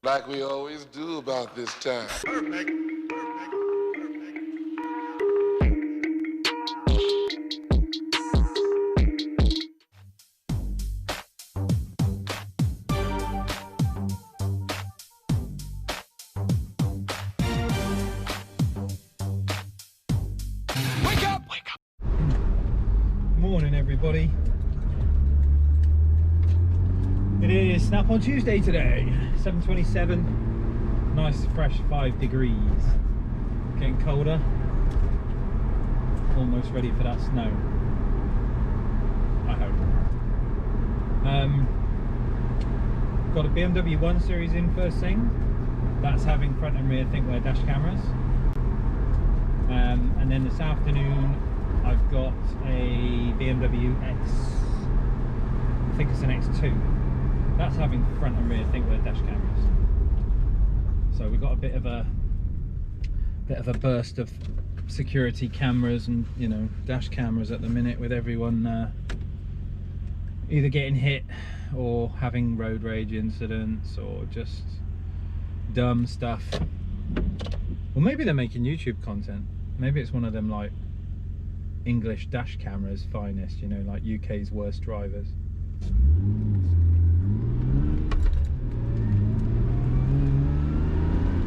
Like we always do about this time. Perfect. Wake up! Wake up! Morning, everybody. It is Snap on Tuesday today, 7:27. Nice, fresh 5 degrees. Getting colder. Almost ready for that snow. I hope. Got a BMW 1 Series in first thing. That's having front and rear ThinkWare dash cameras. And then this afternoon I've got a BMW X, I think it's an X2. That's having front and rear ThinkWare dash cameras. So we've got a bit of a burst of security cameras and, you know, dash cameras at the minute, with everyone either getting hit or having road rage incidents or just dumb stuff. Or maybe they're making YouTube content. Maybe it's one of them, like, English dash cameras finest, you know, like UK's worst drivers.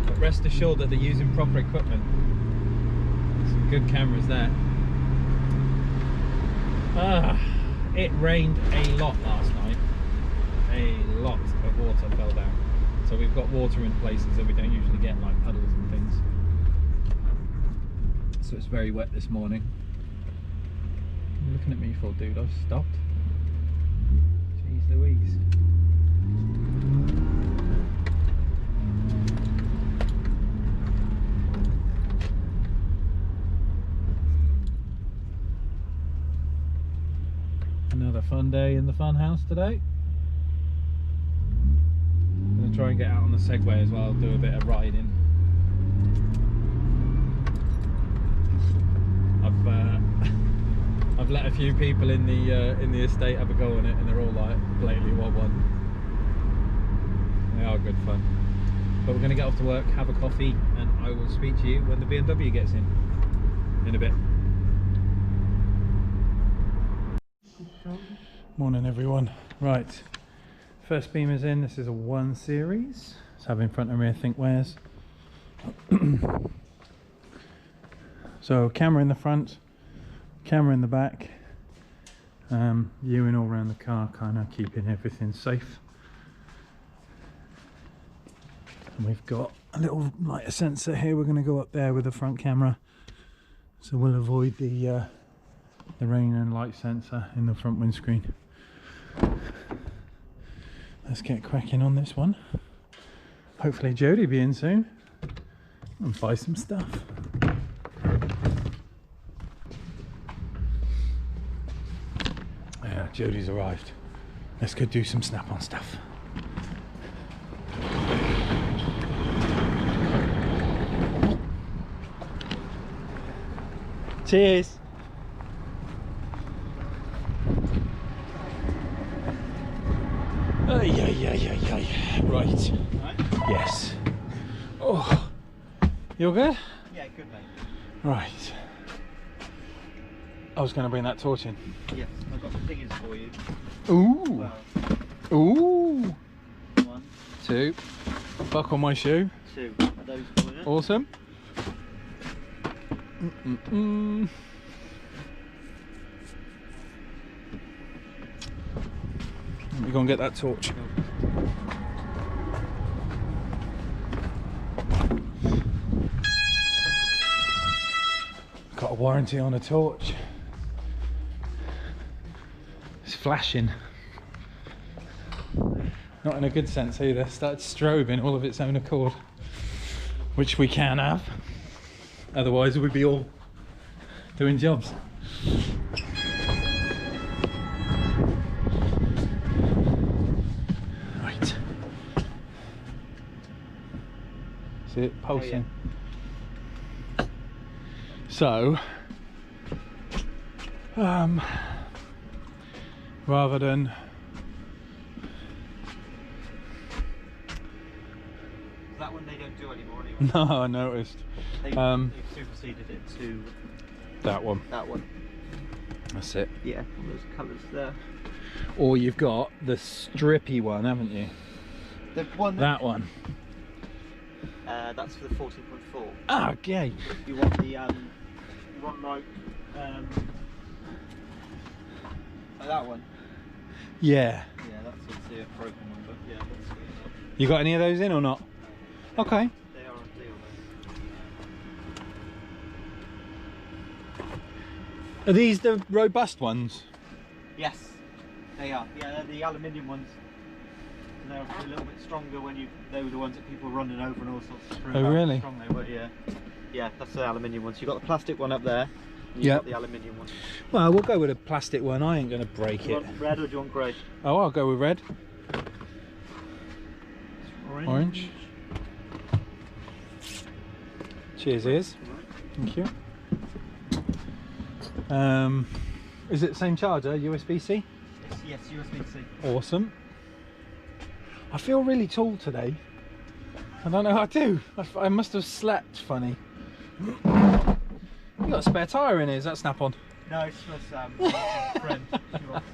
But rest assured that they're using proper equipment. Some good cameras there. It rained a lot last night. A lot of water fell down. So we've got water in places that we don't usually get, like puddles and things. So it's very wet this morning. What are you looking at me for, dude? I've stopped. Jeez Louise. Another fun day in the fun house today. I'm going to try and get out on the Segway as well, do a bit of riding. I've let a few people in the estate have a go on it, and they're all like blatantly what one. They are good fun. But we're going to get off to work, have a coffee, and I will speak to you when the BMW gets in a bit. Morning, everyone. Right, first beamer's in. This is a 1 Series. It's having front and rear ThinkWares. So camera in the front, camera in the back, viewing all around the car, kind of keeping everything safe. And we've got a little lighter sensor here. We're going to go up there with the front camera, so we'll avoid the rain and light sensor in the front windscreen. Let's get cracking on this one. Hopefully Jodie will be in soon and buy some stuff. Yeah, Jodie's arrived. Let's go do some snap-on stuff. Cheers. Right. Yes. Oh, you all good? Yeah, good mate. Right. I was going to bring that torch in. Yes, I've got the fingers for you. Ooh. Well, Ooh. 1, 2. Buckle my shoe. 2. Are those for you? Awesome. Let me go and get that torch. Got a warranty on a torch. It's flashing. Not in a good sense either. Started strobing all of its own accord, which we can have. Otherwise we'd be all doing jobs. Right. See it pulsing. Oh, yeah. So, rather than That one they don't do anymore anyway. No, I noticed. They've superseded it to That one. that one. That's it. Yeah, all those colours there. Or you've got the strippy one, haven't you? The one That one. that's for the 14.4. Ah, okay. You want the you want like that one. Yeah. Yeah, that's obviously a broken one, but yeah, that's good. You got any of those in or not? Okay. They are on deal though. Are these the robust ones? Yes, they are. Yeah, they're the aluminium ones. And they're a little bit stronger when they were the ones that people were running over and all sorts of. Oh, really? Strong they were, yeah. Yeah, that's the aluminium ones. You've got the plastic one up there. And Yep. got the aluminium one. Well, we'll go with a plastic one. I ain't going to break Do you it. want red or do you want grey? Oh, I'll go with red. Orange. Cheers, ears. Thank you. Is it the same charger, USB-C? Yes, USB-C. Awesome. I feel really tall today. I don't know how I do. I must have slept funny. You got a spare tyre in here, is that snap-on? No, it's just a friend. She wants,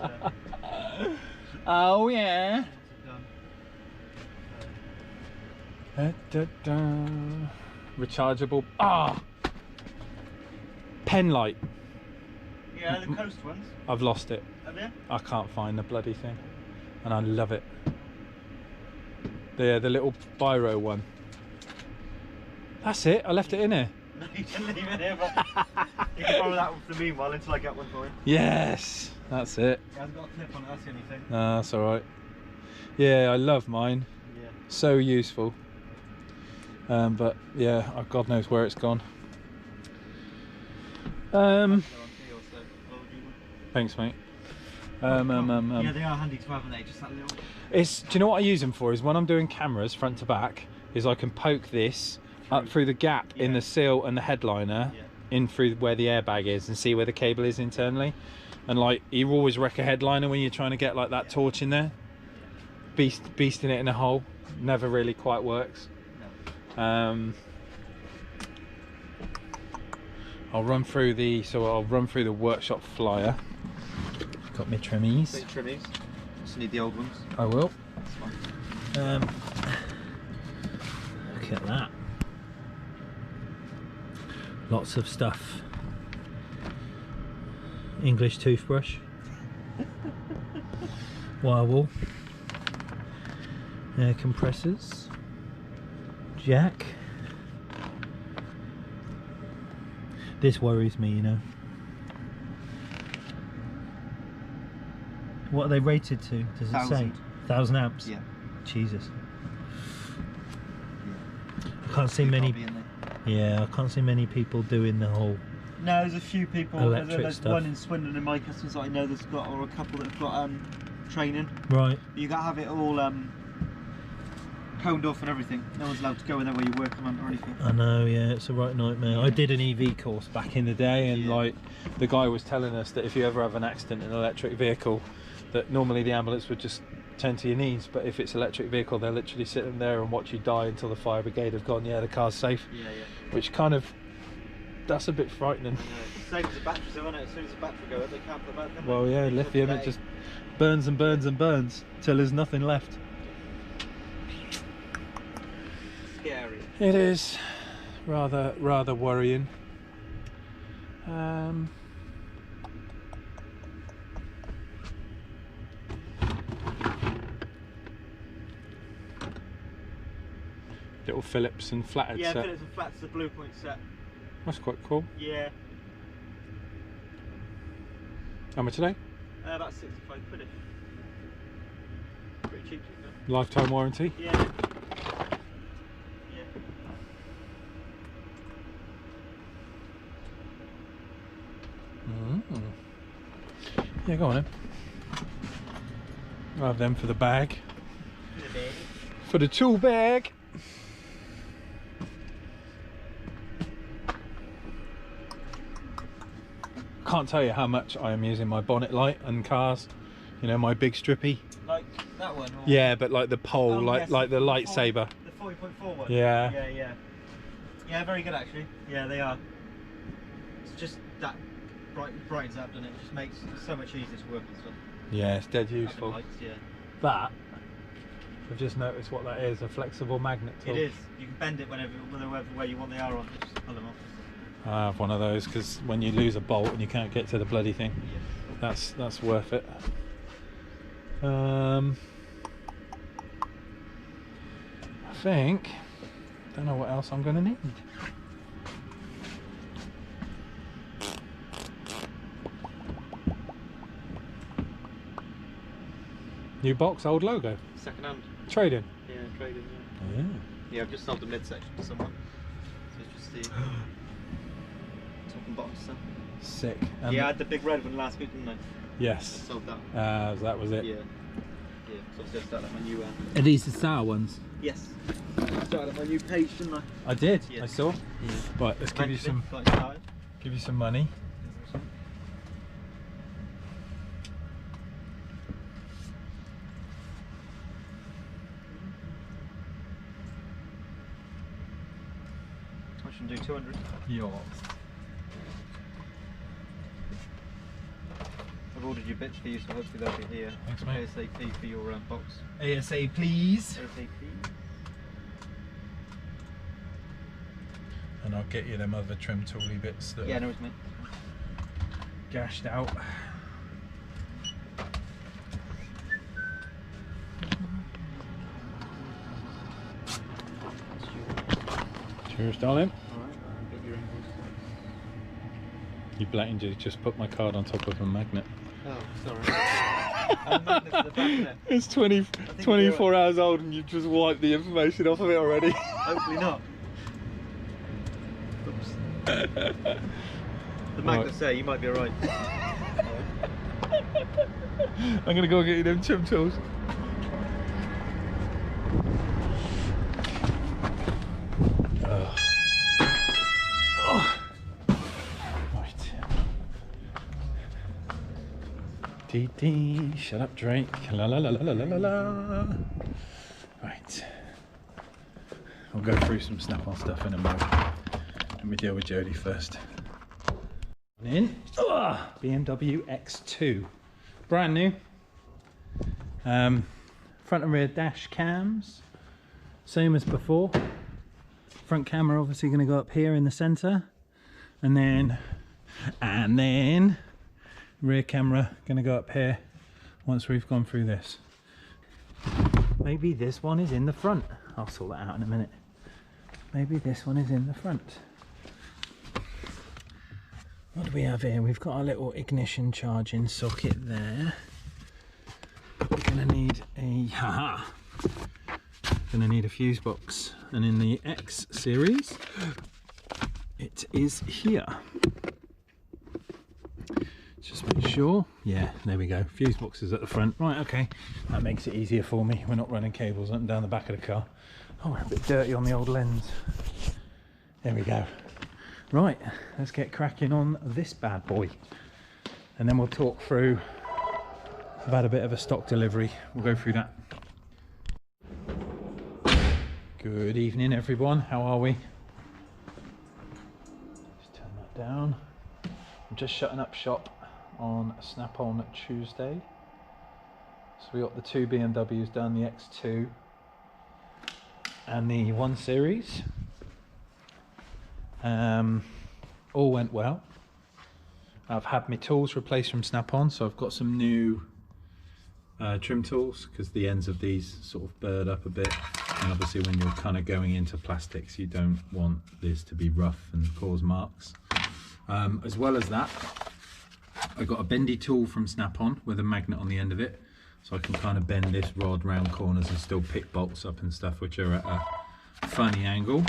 Oh yeah. it done. Rechargeable. Ah! Pen light. Yeah, the coast ones. I've lost it. Have you? I can't find the bloody thing. And I love it. The little biro one. That's it, I left it in here. No, you didn't leave it here, but you can borrow that one for the meanwhile until I get one for you. Yes, that's it. It hasn't got a clip on it, that's the only thing. No, that's alright. Yeah, I love mine. Yeah. So useful. But yeah, God knows where it's gone. Thanks, mate. Yeah, they are handy to have, aren't they? Just that little. Do you know what I use them for? Is when I'm doing cameras front to back, is I can poke this up through the gap in the seal and the headliner, in through where the airbag is, and see where the cable is internally. And like, you always wreck a headliner when you're trying to get like that torch in there. Beasting it in a hole never really quite works. No. I'll run through the workshop flyer. Got my trimmies. Big trimmies. Just need the old ones. I will. That's fine. Look at that. Lots of stuff. English toothbrush. Wire wool. Air compressors. Jack. This worries me, you know. What are they rated to? Does it say? 1,000 amps? Yeah. Jesus. Yeah. I can't see many. Yeah, I can't see many people doing the whole. No, there's a few people. Electric There's stuff. one in Swindon in my customers that I know that's got, or a couple that have got training. Right. You got to have it all coned off and everything. No one's allowed to go in there while you're working on it or anything. I know, yeah, it's a right nightmare. I did an EV course back in the day, and like the guy was telling us that if you ever have an accident in an electric vehicle, that normally the ambulance would just turn to your knees, but if it's electric vehicle, they'll literally sit in there and watch you die until the fire brigade have gone, yeah, the car's safe. Yeah, yeah. Which kind of, that's a bit frightening. Same as the batteries, though, isn't it? As soon as the battery goes up, they can't put back. Well, yeah, lithium, it just burns and burns and burns till there's nothing left. Scary. It is rather worrying. Little Phillips and flathead Yeah, set. Phillips and Flats, the Blue Point set. That's quite cool. Yeah. How much are they? About 65 quid. Pretty cheap, isn't it? Lifetime warranty. Yeah. Yeah. Yeah, go on then. I'll have them for the bag. For the tool bag. Can't tell you how much I am using my bonnet light and cars. You know, my big strippy. Like that one? Or Yeah, but like the pole, Oh, like yes, the the lightsaber. The 40.4 one. Yeah. Yeah, very good actually. Yeah, they are. It's just that brightens up, doesn't it? It just makes it so much easier to work and stuff. Yeah, it's dead useful. Lights, yeah. But I've just noticed what that is, a flexible magnet tool. It is. You can bend it whenever way you want the arrow on. Just pull them off. I have one of those because when you lose a bolt and you can't get to the bloody thing, Yeah. that's worth it. I think, don't know what else I'm going to need. New box, old logo. Second hand. Trading. Yeah, trading. Yeah. Yeah, I've just sold the midsection to someone. So it's just the top and bottom stuff. Sick. Yeah, I had the big red one last week, didn't I? Yes. I sold that. That was it. Yeah. Yeah, so I started my new Are these the sour ones? Yes. I started my new page, didn't I? I did. Yeah. I saw. Yeah. Right, let's give you some. Got it started. Give you some money. I should do 200. Yours. I've ordered your bits for you, so hopefully they'll be here. Thanks, mate. ASAP for your box. ASA, please. ASAP. And I'll get you them other trim tooly bits that Yeah, no worries, mate. gashed out. Cheers, darling. Alright, I'll get your invoice. You blatantly just put my card on top of a magnet. Oh, sorry. Magnets at the back there. It's 24 hours old and you've just wiped the information off of it already. Hopefully not. Oops. The magnets there, you might be alright. I'm gonna go get you them trim tools. Right. Dee dee, shut up, Drake. La la la la la la la. Right. We'll go through some Snap-on stuff in a moment. Let me deal with Jodie first. In BMW X2, brand new. Front and rear dash cams, same as before. Front camera obviously going to go up here in the center, and then rear camera going to go up here once we've gone through this. Maybe this one is in the front. I'll sort that out in a minute. Maybe this one is in the front. What do we have here? We've got our little ignition charging socket there. We're gonna need a gonna need a fuse box, and in the X series it is here. Just make sure. Yeah, there we go. Fuse boxes at the front. Right, okay. That makes it easier for me. We're not running cables up and down the back of the car. Oh, we're a bit dirty on the old lens. There we go. Right, let's get cracking on this bad boy, and then we'll talk through. I've had a bit of a stock delivery. We'll go through that. Good evening, everyone. How are we? Just turn that down. I'm just shutting up shop on Snap-on Tuesday. So we got the two BMWs done, the X2 and the 1 Series. All went well. I've had my tools replaced from Snap-on, so I've got some new trim tools, because the ends of these sort of burred up a bit, and obviously when you're kind of going into plastics you don't want this to be rough and cause marks. As well as that, I got a bendy tool from Snap-on with a magnet on the end of it, so I can kind of bend this rod round corners and still pick bolts up and stuff which are at a funny angle.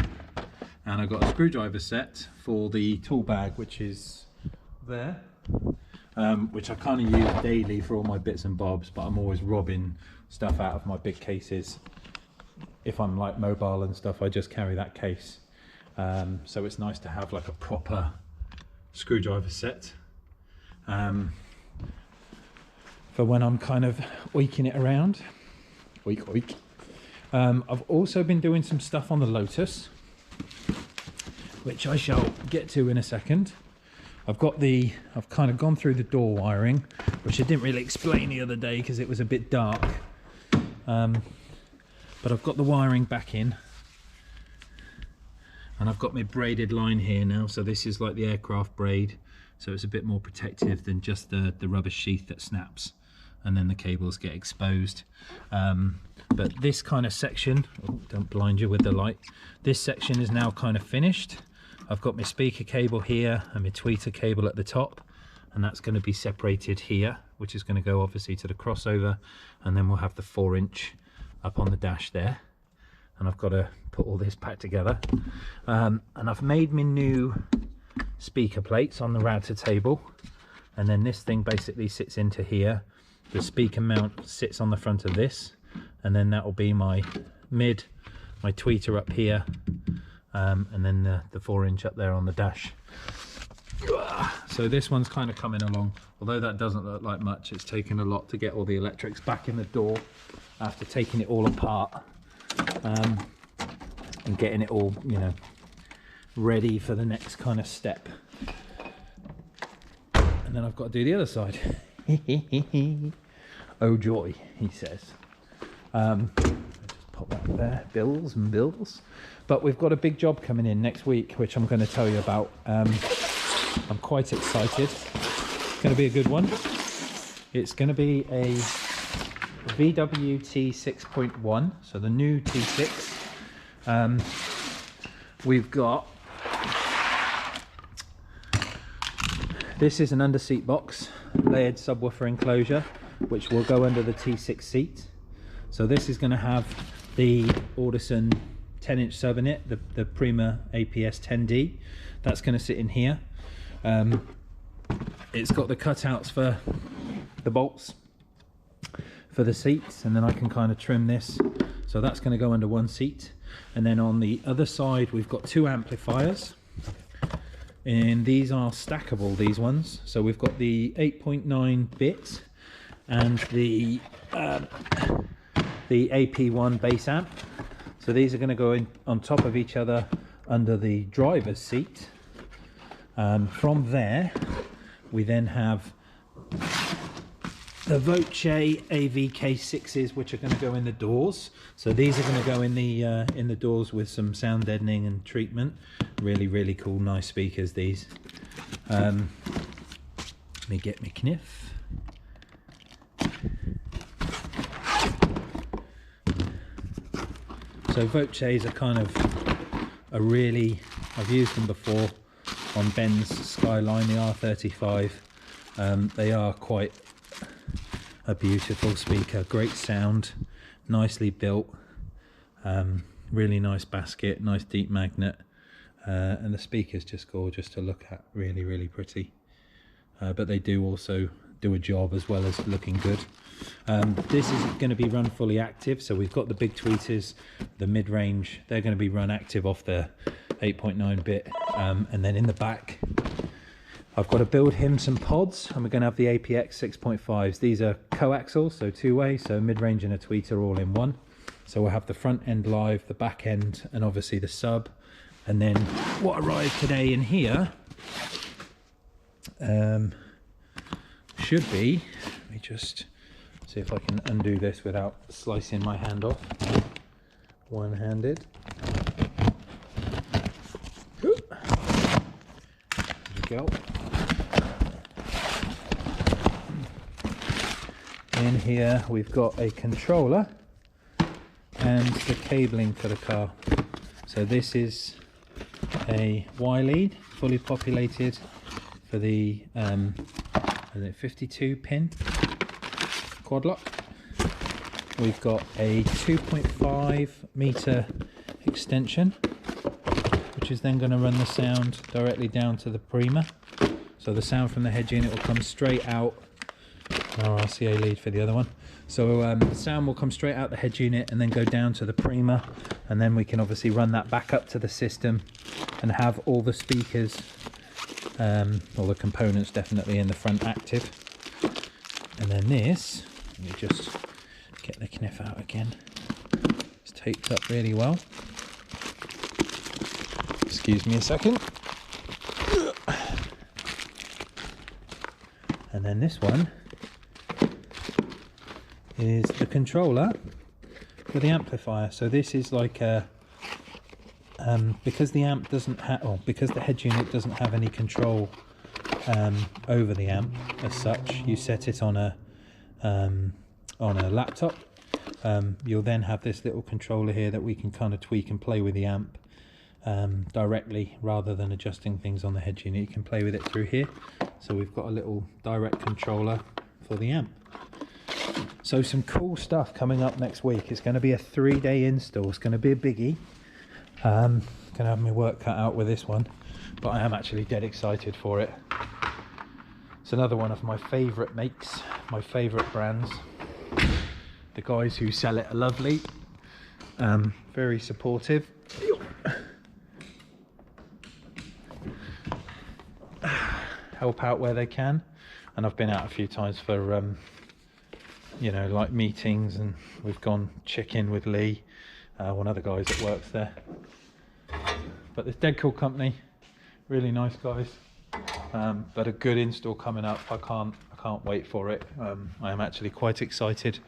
And I got a screwdriver set for the tool bag, which is there, which I kind of use daily for all my bits and bobs, but I'm always robbing stuff out of my big cases. If I'm like mobile and stuff, I just carry that case. So it's nice to have like a proper screwdriver set for when I'm kind of oiking it around. Oik oik. I've also been doing some stuff on the Lotus, which I shall get to in a second. I've kind of gone through the door wiring, which I didn't really explain the other day because it was a bit dark. But I've got the wiring back in, and I've got my braided line here now. So this is like the aircraft braid, so it's a bit more protective than just the rubber sheath that snaps and then the cables get exposed. But this kind of section, oh, don't blind you with the light, this section is now kind of finished. I've got my speaker cable here and my tweeter cable at the top, and that's going to be separated here, which is going to go obviously to the crossover, and then we'll have the 4-inch up on the dash there. And I've got to put all this back together, and I've made my new speaker plates on the router table, and then this thing basically sits into here. The speaker mount sits on the front of this, and then that will be my my tweeter up here, and then the 4-inch up there on the dash. So this one's kind of coming along, although that doesn't look like much. It's taken a lot to get all the electrics back in the door after taking it all apart, and getting it all, you know, ready for the next kind of step. And then I've got to do the other side. Oh joy, he says. Just pop that there, bills and bills. But we've got a big job coming in next week, which I'm going to tell you about. I'm quite excited. It's going to be a good one. It's going to be a VW T6.1, so the new T6. We've got, this is an underseat box, layered subwoofer enclosure, which will go under the T6 seat. So this is going to have the Audison 10-inch sub in it, the Prima APS 10D. That's going to sit in here. It's got the cutouts for the bolts for the seats, and then I can kind of trim this. So that's going to go under one seat. And then on the other side, we've got 2 amplifiers. And these are stackable, these ones. So we've got the 8.9 bit and the AP1 bass amp. So these are going to go in on top of each other under the driver's seat. From there, we then have the Voce AVK6s, which are going to go in the doors. So these are going to go in the doors with some sound deadening and treatment. Really, really cool, nice speakers, these. Let me get my kniff. So Voces are kind of I've used them before on Ben's Skyline, the R35. They are quite a beautiful speaker, great sound, nicely built, really nice basket, nice deep magnet, and the speaker's just gorgeous to look at, really, really pretty. But they do also do a job as well as looking good. This is going to be run fully active, so we've got the big tweeters, the mid-range, they're going to be run active off the 8.9 bit, and then in the back I've got to build him some pods, and we're going to have the APX 6.5s. These are coaxial, so 2-way, so mid-range and a tweeter all in one. So we'll have the front end live, the back end, and obviously the sub. And then what arrived today in here should be, let me just see if I can undo this without slicing my hand off. One-handed. There we go. In here we've got a controller and the cabling for the car. So this is a Y lead, fully populated for the 52 pin quad lock. We've got a 2.5 meter extension, which is then going to run the sound directly down to the Prima. So the sound from the head unit will come straight out. Our RCA lead for the other one. So the sound will come straight out the head unit and then go down to the Prima, and then we can obviously run that back up to the system and have all the speakers, all the components definitely in the front active. And then this, let me just get the kniff out again. Let's taped up really well. Excuse me a second. And then this one is the controller for the amplifier. So this is like a because the amp doesn't have, or because the head unit doesn't have any control over the amp as such, you set it on a laptop. You'll then have this little controller here that we can kind of tweak and play with the amp directly, rather than adjusting things on the head unit. You can play with it through here. So we've got a little direct controller for the amp. So some cool stuff coming up next week. It's going to be a 3-day install. It's going to be a biggie. Going to have my work cut out with this one, but I am actually dead excited for it. It's another one of my favourite makes, my favourite brands. The guys who sell it are lovely, very supportive. Help out where they can, and I've been out a few times for you know, like meetings, and we've gone chicken with Lee, one of the guys that works there. But this dead cool company, really nice guys, but a good install coming up. I can't wait for it. I am actually quite excited.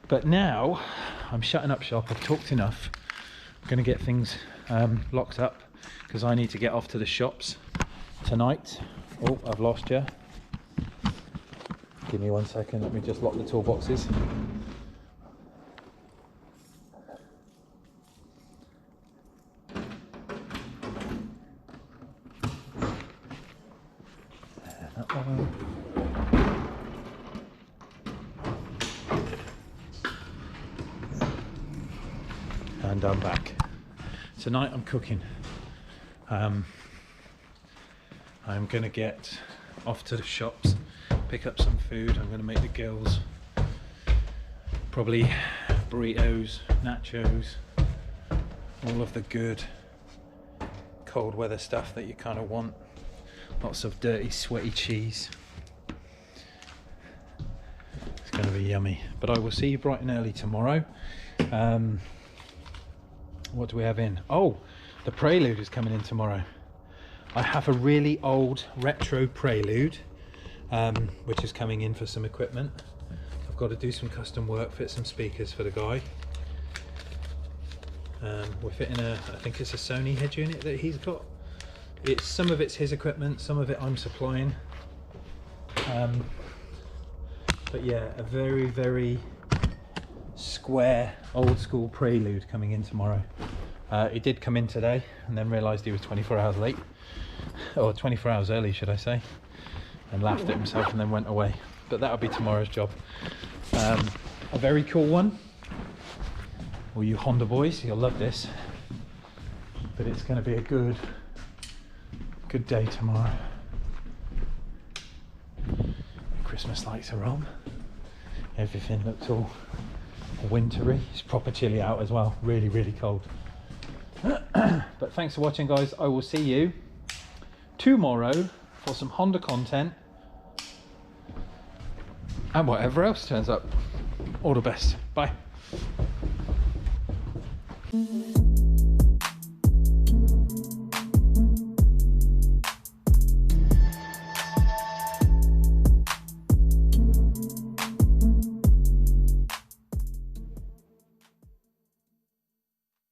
But now I'm shutting up shop. I've talked enough. I'm going to get things locked up, because I need to get off to the shops tonight. Oh, I've lost you. Give me 1 second, let me just lock the toolboxes. That one. And I'm back. Tonight I'm cooking. I'm going to get off to the shops, pick up some food. I'm going to make the girls probably burritos, nachos, all of the good cold weather stuff that you kind of want. Lots of dirty, sweaty cheese. It's going to be yummy. But I will see you bright and early tomorrow. What do we have in? Oh, the Prelude is coming in tomorrow. I have a really old retro Prelude, which is coming in for some equipment. I've got to do some custom work, fit some speakers for the guy. We're fitting I think it's a Sony head unit that he's got. Some of it's his equipment, some of it I'm supplying. But yeah, a very, very square, old school Prelude coming in tomorrow. He did come in today and then realised he was 24 hours late. Or 24 hours early, should I say, and laughed at himself and then went away. But that'll be tomorrow's job. A very cool one. All you Honda boys, you'll love this. But it's going to be a good day tomorrow. Christmas lights are on. Everything looks all wintry. It's proper chilly out as well. Really, really cold. But thanks for watching, guys. I will see you tomorrow for some Honda content and whatever else turns up. All the best. Bye.